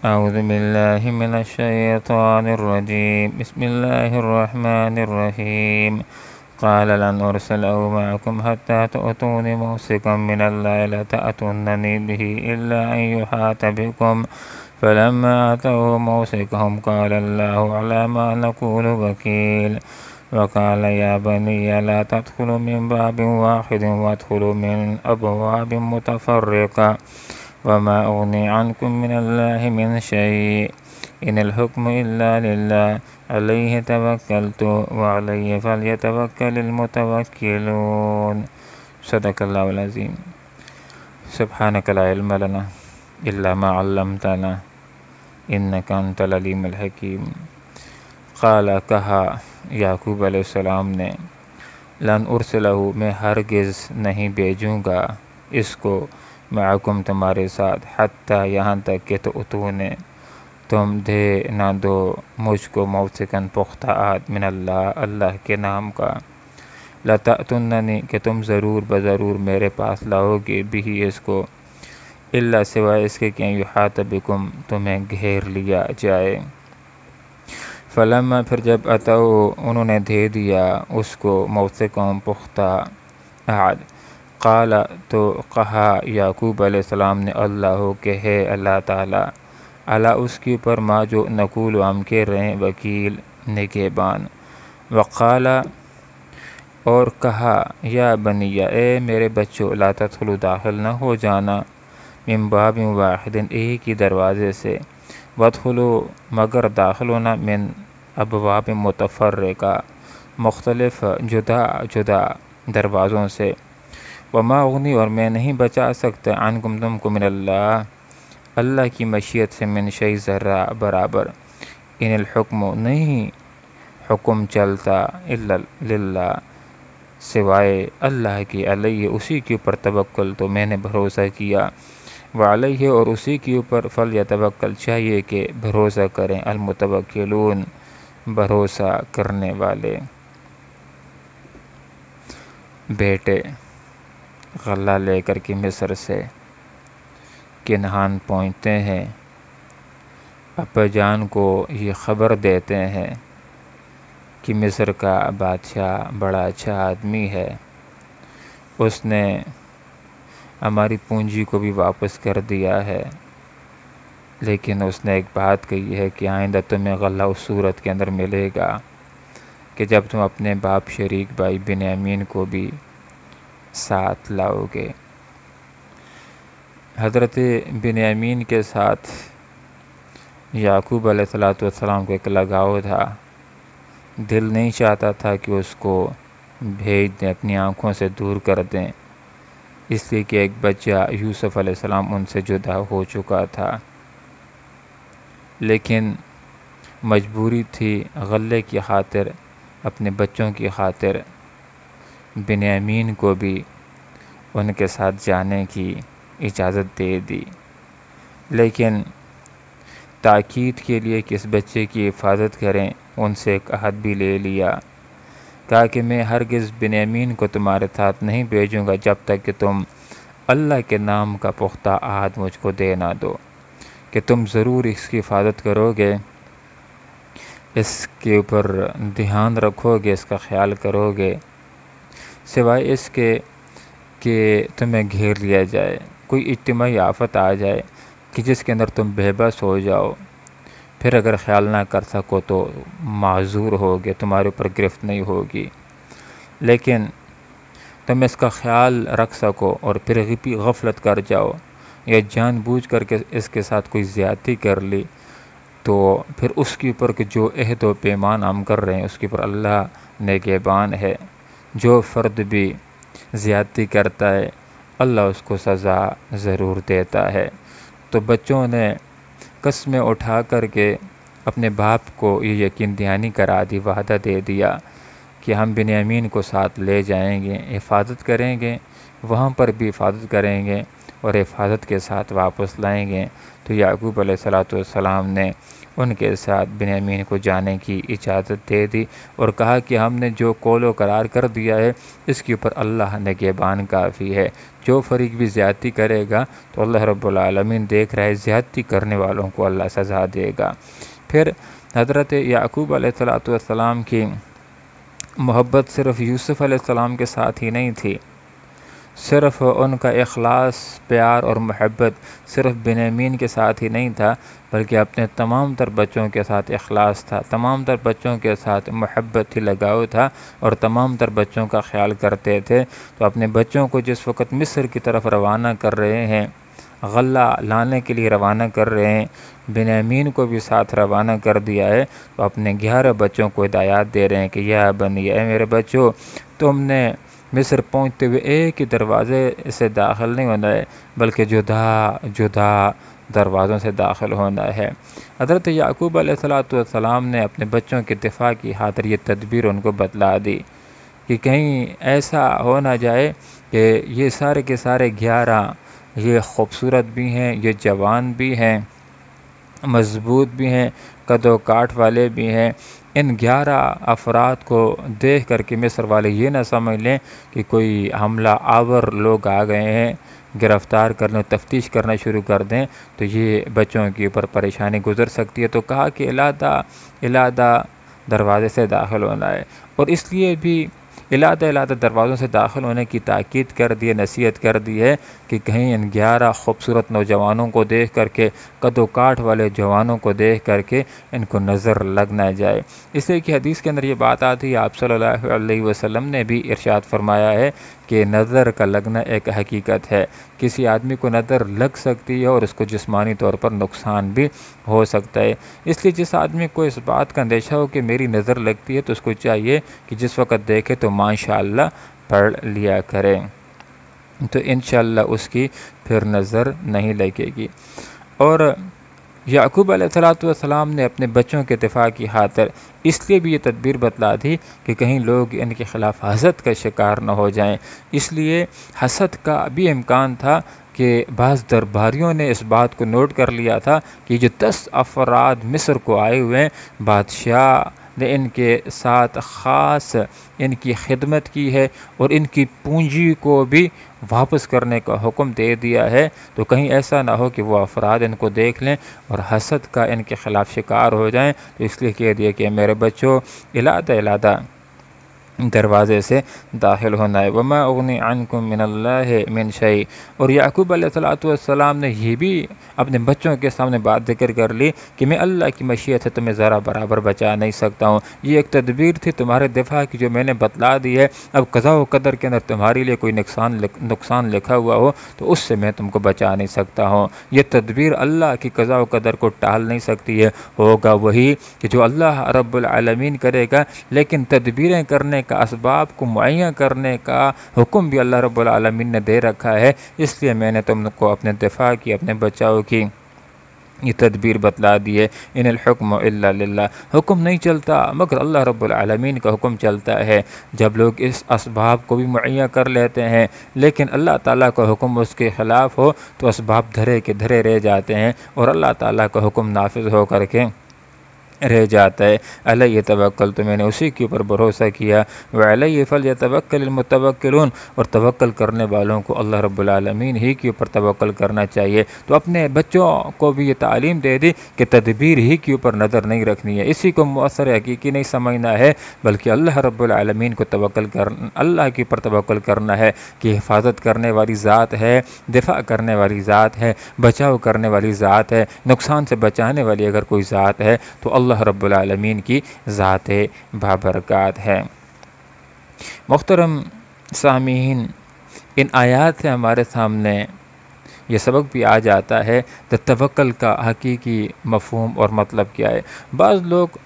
أعوذ بالله من الشيطان الرجيم بسم الله الرحمن الرحيم قال لن أرسله معكم حتى تؤتون موثقا من الله لتأتونني به إلا أن يحاط بكم فلما آتوه موثقهم قال الله على ما نقول وكيل وقال يا بني لا تدخلوا من باب واحد وادخلوا من أبواب متفرقة وما أغني عنكم من الله من شيء إن الحكم إلا لله عليه توكلت وعليه فليتوكل المتوكلون صدق الله العظيم سبحانك لا علم لنا إلا ما علمتنا إنك أنت العليم الحكيم قال کہا یعقوب علیہ السلام نے لن ارسلہ میں ہرگز نہیں بھیجوں گا اس کو معکم تمہارے ساتھ حتیٰ یہاں تک کہ تم دے نہ دو مجھ کو موثقاً پختہ عہد من اللہ کے نام کا لتأتوننی کہ تم ضرور بضرور میرے پاس لاؤ گے بھی اس کو الا سوائے اس کے کہ یحاط بکم تمہیں گھیر لیا جائے فلما پھر جب اتو انہوں نے دے دیا اس کو موثقاً پختہ عہد قال تو کہا یعقوب علیہ السلام نے اللہ کہ ہے اللہ تعالیٰ اللہ اس کے اوپر ما جو نقول ہم کہہ رہے ہیں وکیل نگہبان وقال اور کہا یا بنیہ اے میرے بچوں لا تدخلوا داخل نہ ہو جانا من باب واحد ایک ہی دروازے سے وادخلوا مگر داخل ہونا من ابواب متفرقہ مختلف جدا جدا دروازوں سے وما اغنی اور میں نہیں بچا سکتا عنکم تم کو من اللہ کی مشیت سے من شیء ذرہ برابر ان الحکم نہیں حکم چلتا الا للہ سوائے اللہ کی علیہ اسی کے اوپر توکل تو میں نے بھروسہ کیا وعلیہ اور اسی کے اوپر فلیتوکل چاہیے کہ بھروسہ کریں المتوکلون بھروسہ کرنے والے بیٹے غلہ لے کر کے مصر سے کنعان پہنچتے ہیں ابا جان کو یہ خبر دیتے ہیں کہ مصر کا بادشاہ بڑا اچھا آدمی ہے، اس نے ہماری پونجی کو بھی واپس کر دیا ہے، لیکن اس نے ایک بات کہی ہے کہ آئندہ تمہیں غلہ اس صورت کے اندر ملے گا کہ جب تم اپنے باپ شریک بھائی بنیامین کو بھی ساتھ لاؤ گے۔ حضرت بنیامین کے ساتھ یعقوب علیہ السلام کو ایک لگاؤ تھا، دل نہیں چاہتا تھا کہ اس کو بھیج دیں، اپنی آنکھوں سے دور کر دیں، اس لیے کہ ایک بچہ یوسف علیہ السلام ان سے جدا ہو چکا تھا، لیکن مجبوری تھی غلے کی خاطر، اپنے بچوں کی خاطر بنیامین کو بھی ان کے ساتھ جانے کی اجازت دے دی، لیکن تاکید کے لیے کہ اس بچے کی حفاظت کریں ان سے ایک عہد بھی لے لیا، کہا کہ میں ہرگز بنیامین کو تمہارے ساتھ نہیں بھیجوں گا جب تک کہ تم اللہ کے نام کا پختہ عہد مجھ کو دے نہ دو کہ تم ضرور اس کی حفاظت کرو گے، اس کے اوپر دھیان رکھو گے، اس کا خیال کرو گے، سوائے اس کے کہ تمہیں گھیر لیا جائے، کوئی اجتماعی آفت آ جائے کہ جس کے اندر تم بے بس ہو جاؤ، پھر اگر خیال نہ کر سکو تو معذور ہوگے، تمہارے اوپر گرفت نہیں ہوگی، لیکن تم اس کا خیال رکھ سکو اور پھر غفلت کر جاؤ یا جان بوجھ کر کے اس کے ساتھ کوئی زیادتی کر لی تو پھر اس کے اوپر کہ جو عہد و پیمان ہم کر رہے ہیں اس کے اوپر اللہ نگہبان ہے، جو فرد بھی زیادتی کرتا ہے اللہ اس کو سزا ضرور دیتا ہے۔ تو بچوں نے قسمیں اٹھا کر کے اپنے باپ کو یہ یقین دہانی کرا دی، وعدہ دے دیا کہ ہم بنیامین کو ساتھ لے جائیں گے، حفاظت کریں گے، وہاں پر بھی حفاظت کریں گے اور حفاظت کے ساتھ واپس لائیں گے۔ تو یعقوب علیہ السلام نے ان کے ساتھ بنیامین کو جانے کی اجازت دے دی اور کہا کہ ہم نے جو قول و قرار کر دیا ہے اس کے اوپر اللہ نگہبان کافی ہے، جو فریق بھی زیادتی کرے گا تو اللہ رب العالمین دیکھ رہا ہے، زیادتی کرنے والوں کو اللہ سزا دے گا۔ پھر حضرت یعقوب علیہ السلام کی محبت صرف یوسف علیہ السلام کے ساتھ ہی نہیں تھی، صرف ان کا اخلاص، پیار اور محبت صرف بنیامین کے ساتھ ہی نہیں تھا، بلکہ اپنے تمام تر بچوں کے ساتھ اخلاص تھا، تمام تر بچوں کے ساتھ محبت ہی لگاؤ تھا اور تمام تر بچوں کا خیال کرتے تھے۔ تو اپنے بچوں کو جس وقت مصر کی طرف روانہ کر رہے ہیں، غلہ لانے کے لیے روانہ کر رہے ہیں، بنیامین کو بھی ساتھ روانہ کر دیا ہے، تو اپنے 11 بچوں کو ہدایات دے رہے ہیں کہ یا بنی، اے میرے بچوں، تم نے مصر پہنچتے ہوئے ایک ہی دروازے سے داخل نہیں ہونا ہے، بلکہ جدا جدا دروازوں سے داخل ہونا ہے۔ حضرت یعقوب علیہ السلام نے اپنے بچوں کے دفاع کی خاطر یہ تدبیر ان کو بتلا دی کہ کہیں ایسا ہو نہ جائے کہ یہ سارے کے سارے 11 یہ خوبصورت بھی ہیں، یہ جوان بھی ہیں، مضبوط بھی ہیں، قد و کاٹ والے بھی ہیں، ان 11 افراد کو دیکھ کر کے مصر والے یہ نہ سمجھ لیں کہ کوئی حملہ آور لوگ آ گئے ہیں، گرفتار کرنے، تفتیش کرنا شروع کر دیں تو یہ بچوں کے اوپر پریشانی گزر سکتی ہے۔ تو کہا کہ علیحدہ دروازے سے داخل ہونا ہے، اور اس لیے بھی علیحدہ دروازوں سے داخل ہونے کی تاکید کر دی ہے، نصیحت کر دی ہے کہ کہیں ان 11 خوبصورت نوجوانوں کو دیکھ کر کے، قد و کاٹ والے جوانوں کو دیکھ کر کے ان کو نظر لگ نہ جائے۔ اس لیے کہ حدیث کے اندر یہ بات آتی ہے، آپ صلی اللہ علیہ وسلم نے بھی ارشاد فرمایا ہے کہ نظر کا لگنا ایک حقیقت ہے، کسی آدمی کو نظر لگ سکتی ہے اور اس کو جسمانی طور پر نقصان بھی ہو سکتا ہے۔ اس لیے جس آدمی کو اس بات کا اندیشہ ہو کہ میری نظر لگتی ہے تو اس کو چاہیے کہ جس وقت دیکھے تو ماشاءاللہ پڑھ لیا کرے، تو انشاءاللہ اس کی پھر نظر نہیں لگے گی۔ اور یعقوب علیہ السلام نے اپنے بچوں کے دفاع کی خاطر اس لیے بھی یہ تدبیر بتلا دی کہ کہیں لوگ ان کے خلاف حسد کا شکار نہ ہو جائیں۔ اس لیے حسد کا بھی امکان تھا کہ بعض درباریوں نے اس بات کو نوٹ کر لیا تھا کہ جو 10 افراد مصر کو آئے ہوئے ہیں، بادشاہ نے ان کے ساتھ خاص ان کی خدمت کی ہے اور ان کی پونجی کو بھی واپس کرنے کا حکم دے دیا ہے، تو کہیں ایسا نہ ہو کہ وہ افراد ان کو دیکھ لیں اور حسد کا ان کے خلاف شکار ہو جائیں۔ تو اس لیے کہہ دیا کہ میرے بچوں علیحدہ دروازے سے داخل ہونا ہے۔ وما اغنی عنکم من اللہ من شیء، اور یعقوب علیہ السلام نے یہ بھی اپنے بچوں کے سامنے بات ذکر کر لی کہ میں اللہ کی مشیت سے تمہیں ذرا برابر بچا نہیں سکتا ہوں، یہ ایک تدبیر تھی تمہارے دفاع کی جو میں نے بتلا دی ہے، اب قضاء و قدر کے اندر تمہارے لیے کوئی نقصان لکھا ہوا ہو تو اس سے میں تم کو بچا نہیں سکتا ہوں۔ یہ تدبیر اللہ کی قضاء و قدر کو ٹال نہیں سکتی ہے، ہوگا وہی کہ جو اللہ رب العالمین کرے گا، لیکن تدبیریں کرنے کا، اسباب کو معین کرنے کا حکم بھی اللہ رب العالمین نے دے رکھا ہے۔ اس لیے میں نے تم کو اپنے دفاع کی، اپنے بچاؤ کی یہ تدبیر بتلا دی ہے۔ ان الحکم الا للہ، حکم نہیں چلتا مگر اللہ رب العالمین کا حکم چلتا ہے۔ جب لوگ اس اسباب کو بھی معین کر لیتے ہیں لیکن اللہ تعالیٰ کا حکم اس کے خلاف ہو تو اسباب دھرے کے دھرے رہ جاتے ہیں اور اللہ تعالیٰ کا حکم نافذ ہو کر کے رہ جاتا ہے۔ علیہ توکل، تو میں نے اسی کے اوپر بھروسہ کیا، وعلیہ فلیتوکل المتوکلون، اور توکل کرنے والوں کو اللہ رب العالمین ہی کے اوپر توکل کرنا چاہیے۔ تو اپنے بچوں کو بھی یہ تعلیم دے دی کہ تدبیر ہی کے اوپر نظر نہیں رکھنی ہے، اسی کو مؤثر حقیقی نہیں سمجھنا ہے، بلکہ اللہ رب العالمین کو توکل کرنا، اللہ کے اوپر توکل کرنا ہے کہ حفاظت کرنے والی ذات ہے، دفاع کرنے والی ذات ہے، بچاؤ کرنے والی ذات ہے، نقصان سے بچانے والی اگر کوئی ذات ہے تو اللہ رب العالمین کی ذات بابرکات ہے۔ محترم سامعین، ان آیات سے ہمارے سامنے یہ سبق بھی آ جاتا ہے کہ توکل کا حقیقی مفہوم اور مطلب کیا ہے۔ بعض لوگ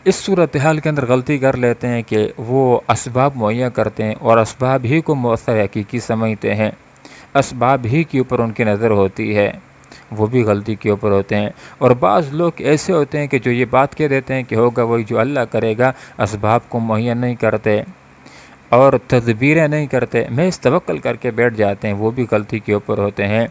اس صورتحال کے اندر غلطی کر لیتے ہیں کہ وہ اسباب مہیا کرتے ہیں اور اسباب ہی کو مؤثر حقیقی سمجھتے ہیں، اسباب ہی کے اوپر ان کی نظر ہوتی ہے، وہ بھی غلطی کے اوپر ہوتے ہیں۔ اور بعض لوگ ایسے ہوتے ہیں کہ جو یہ بات کہہ دیتے ہیں کہ ہوگا وہی جو اللہ کرے گا، اسباب کو مہیا نہیں کرتے اور تدبیریں نہیں کرتے، محض توکل کر کے بیٹھ جاتے ہیں، وہ بھی غلطی کے اوپر ہوتے ہیں۔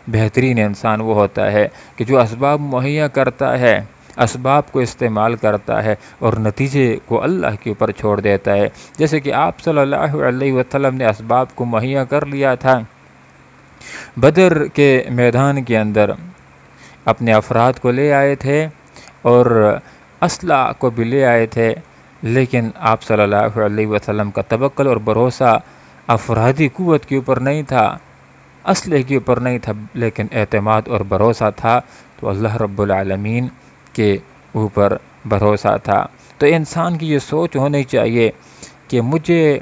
بہترین انسان وہ ہوتا ہے کہ جو اسباب مہیا کرتا ہے، اسباب کو استعمال کرتا ہے اور نتیجے کو اللہ کے اوپر چھوڑ دیتا ہے۔ جیسے کہ آپ صلی اللہ علیہ وسلم نے اسباب کو مہیا کر لیا تھا، بدر کے میدان کے اندر اپنے افراد کو لے آئے تھے اور اسلحہ کو بھی لے آئے تھے، لیکن آپ صلی اللہ علیہ وسلم کا توکل اور بھروسہ افرادی قوت کے اوپر نہیں تھا، اسلحے کے اوپر نہیں تھا، لیکن اعتماد اور بھروسہ تھا تو اللہ رب العالمین کے اوپر بھروسہ تھا۔ تو انسان کی یہ سوچ ہونی چاہیے کہ مجھے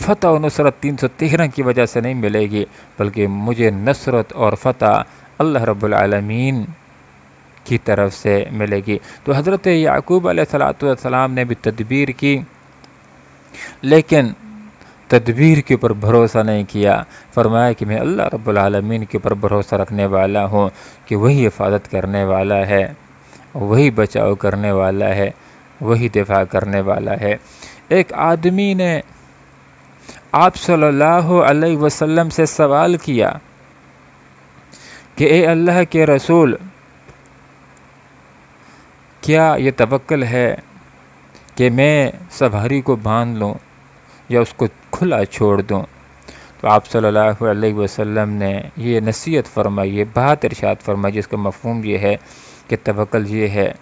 فتح و نصرت 313 کی وجہ سے نہیں ملے گی، بلکہ مجھے نصرت اور فتح اللہ رب العالمین کی طرف سے ملے گی۔ تو حضرت یعقوب علیہ السلام نے بھی تدبیر کی، لیکن تدبیر کے اوپر بھروسہ نہیں کیا۔ فرمایا کہ میں اللہ رب العالمین کے اوپر بھروسہ رکھنے والا ہوں کہ وہی حفاظت کرنے والا ہے، وہی بچاؤ کرنے والا ہے، وہی دفاع کرنے والا ہے۔ ایک آدمی نے آپ صلی اللہ علیہ وسلم سے سوال کیا کہ اے اللہ کے رسول، کیا یہ توکل ہے کہ میں سواری کو باندھ لوں یا اس کو کھلا چھوڑ دوں؟ تو آپ صلی اللہ علیہ وسلم نے یہ نصیحت فرمائی، یہ بات ارشاد فرمائی جس کا مفہوم یہ ہے کہ توکل یہ ہے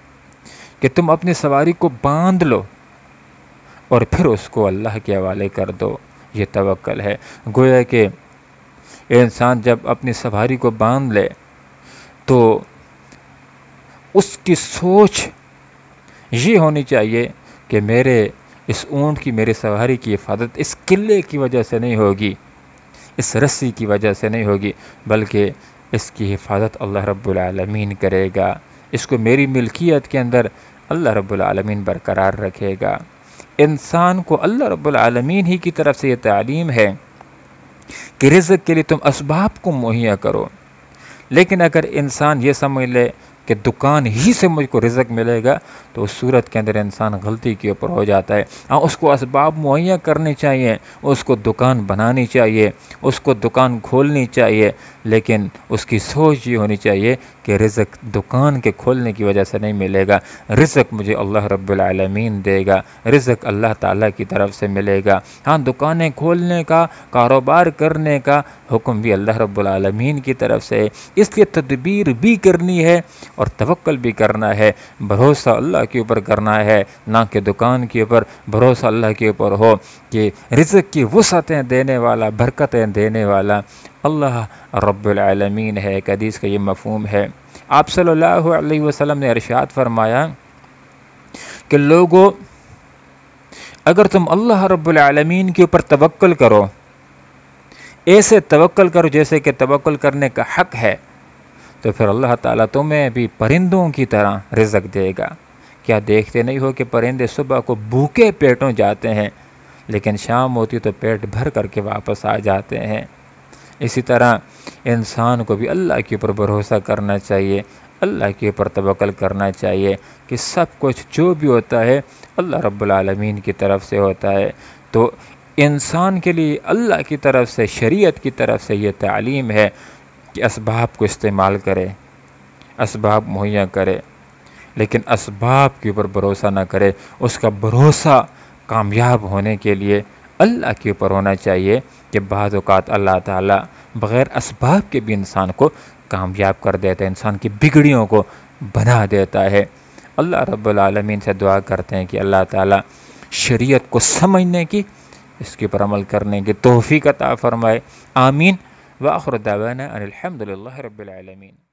کہ تم اپنی سواری کو باندھ لو اور پھر اس کو اللہ کے حوالے کر دو، یہ توکل ہے۔ گویا کہ انسان جب اپنی سواری کو باندھ لے تو اس کی سوچ یہ ہونی چاہیے کہ میرے اس اونٹ کی، میرے سواری کی حفاظت اس قلعے کی وجہ سے نہیں ہوگی، اس رسی کی وجہ سے نہیں ہوگی، بلکہ اس کی حفاظت اللہ رب العالمین کرے گا، اس کو میری ملکیت کے اندر اللہ رب العالمین برقرار رکھے گا۔ انسان کو اللہ رب العالمین ہی کی طرف سے یہ تعلیم ہے کہ رزق کے لیے تم اسباب کو مہیا کرو، لیکن اگر انسان یہ سمجھ لے کہ دکان ہی سے مجھ کو رزق ملے گا تو اس صورت کے اندر انسان غلطی کے اوپر ہو جاتا ہے۔ ہاں، اس کو اسباب مہیا کرنے چاہیے، اس کو دکان بنانی چاہیے، اس کو دکان کھولنی چاہیے، لیکن اس کی سوچ یہ ہونی چاہیے کہ رزق دکان کے کھولنے کی وجہ سے نہیں ملے گا، رزق مجھے اللہ رب العالمین دے گا، رزق اللہ تعالیٰ کی طرف سے ملے گا۔ ہاں، دکانیں کھولنے کا، کاروبار کرنے کا حکم بھی اللہ رب العالمین کی طرف سے ہے، اس لیے تدبیر بھی کرنی ہے اور توکل بھی کرنا ہے، بھروسہ اللہ کے اوپر کرنا ہے، نہ کہ دکان کے اوپر۔ بھروسہ اللہ کے اوپر ہو کہ رزق کی وسعتیں دینے والا، برکتیں دینے والا اللہ رب العالمین ہے۔ ایک حدیث کا یہ مفہوم ہے۔ آپ صلی اللہ علیہ وسلم نے ارشاد فرمایا کہ لوگو، اگر تم اللہ رب العالمین کے اوپر توکل کرو، ایسے توکل کرو جیسے کہ توکل کرنے کا حق ہے، تو پھر اللہ تعالیٰ تمہیں بھی پرندوں کی طرح رزق دے گا۔ کیا دیکھتے نہیں ہو کہ پرندے صبح کو بھوکے پیٹوں جاتے ہیں، لیکن شام ہوتی تو پیٹ بھر کر کے واپس آ جاتے ہیں؟ اسی طرح انسان کو بھی اللہ کے اوپر بھروسہ کرنا چاہیے، اللہ کے اوپر توکل کرنا چاہیے کہ سب کچھ جو بھی ہوتا ہے اللہ رب العالمین کی طرف سے ہوتا ہے۔ تو انسان کے لیے اللہ کی طرف سے، شریعت کی طرف سے یہ تعلیم ہے کہ اسباب کو استعمال کرے، اسباب مہیا کرے، لیکن اسباب کے اوپر بھروسہ نہ کرے۔ اس کا بھروسہ کامیاب ہونے کے لیے اللہ کے اوپر ہونا چاہیے کہ بعض اوقات اللہ تعالیٰ بغیر اسباب کے بھی انسان کو کامیاب کر دیتا ہے، انسان کی بگڑیوں کو بنا دیتا ہے۔ اللہ رب العالمین سے دعا کرتے ہیں کہ اللہ تعالیٰ شریعت کو سمجھنے کی، اس کے اوپر عمل کرنے کی توفیق عطا فرمائے۔ آمین۔ وآخر دعوانا ان الحمد للہ رب العالمین۔